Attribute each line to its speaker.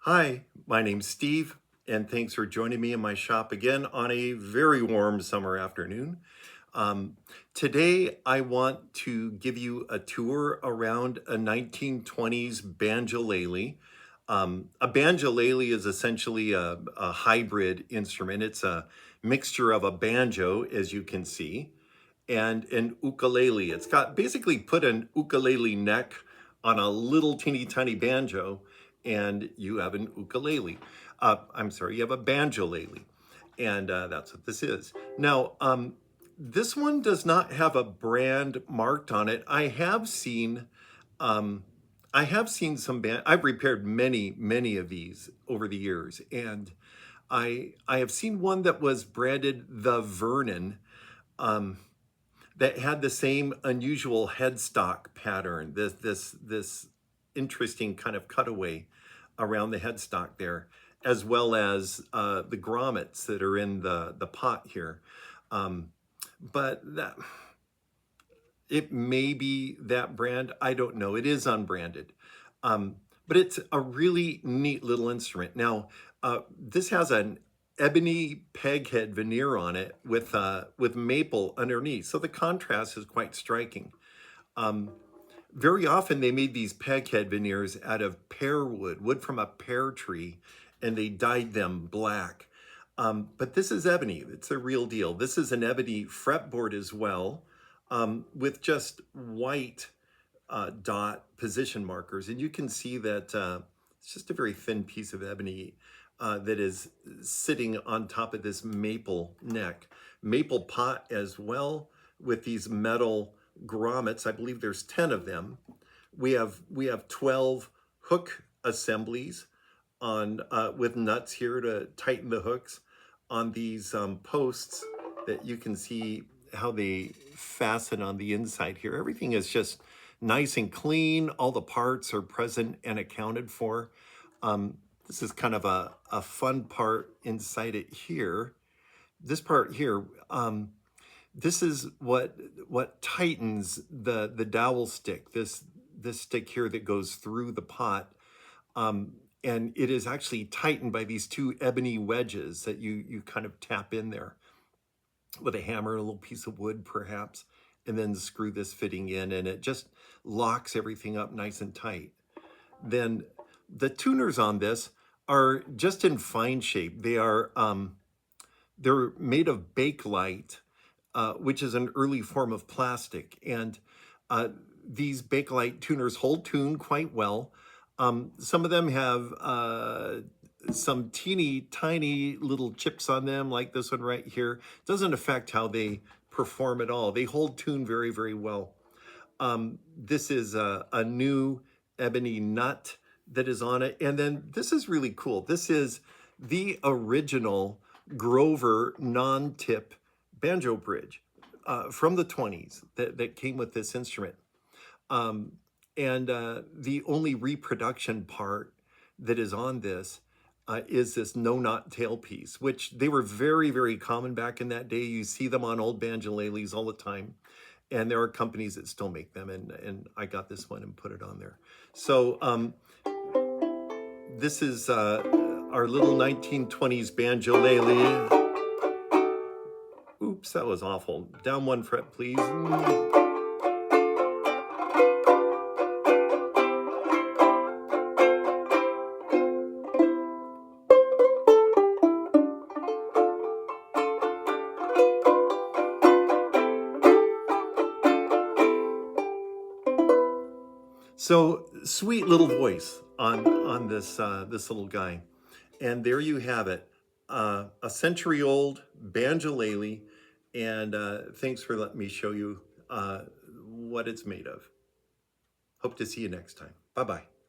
Speaker 1: Hi, my name's Steve, and thanks for joining me in my shop again on a very warm summer afternoon. Um, Today, I want to give you a tour around a 1920s banjolele. A banjolele is essentially a hybrid instrument. It's a mixture of a banjo, as you can see, and an ukulele. It's got basically put an ukulele neck on a little teeny tiny banjo, and you have an ukulele. I'm sorry, you have a banjolele, and that's what this is. Now, this one does not have a brand marked on it. Um, I have seen some band. I've repaired many of these over the years, and I have seen one that was branded the Vernon. Um, that had the same unusual headstock pattern, this interesting kind of cutaway around the headstock there, as well as the grommets that are in the pot here. Um, but that it may be that brand. I don't know. It is unbranded. Um, but it's a really neat little instrument. Now, this has an ebony peghead veneer on it with maple underneath. So the contrast is quite striking. Um, Very often they made these peghead veneers out of pear wood from a pear tree, and they dyed them black. But this is ebony. It's a real deal. This is an ebony fretboard as well, with just white dot position markers. And you can see that it's just a very thin piece of ebony that is sitting on top of this maple neck. Maple pot as well, with these metal grommets. I believe there's 10 of them. We have 12 hook assemblies on with nuts here to tighten the hooks on these posts that you can see how they fasten on the inside here. Everything is just nice and clean. All the parts are present and accounted for. This is kind of a fun part inside it here. This part here, this is what tightens the dowel stick. This stick here that goes through the pot, and it is actually tightened by these two ebony wedges that you kind of tap in there with a hammer, a little piece of wood perhaps, and then screw this fitting in, and it just locks everything up nice and tight. Then the tuners on this are just in fine shape. They're made of bakelite, which is an early form of plastic. And these bakelite tuners hold tune quite well. Some of them have some teeny tiny little chips on them, like this one right here. Doesn't affect how they perform at all. They hold tune very well. This is a new ebony nut that is on it. And then this is really cool. This is the original Grover non-tip banjo bridge from the 20s that came with this instrument. Um, and the only reproduction part that is on this is this no-knot tailpiece, which they were very common back in that day. You see them on old banjoleles all the time. And there are companies that still make them, and I got this one and put it on there. So this is our little 1920s banjolele. Oops, that was awful. Down one fret, please. So sweet little voice on this little guy, and there you have it, a century-old banjolele, and thanks for letting me show you what it's made of. Hope to see you next time. Bye bye.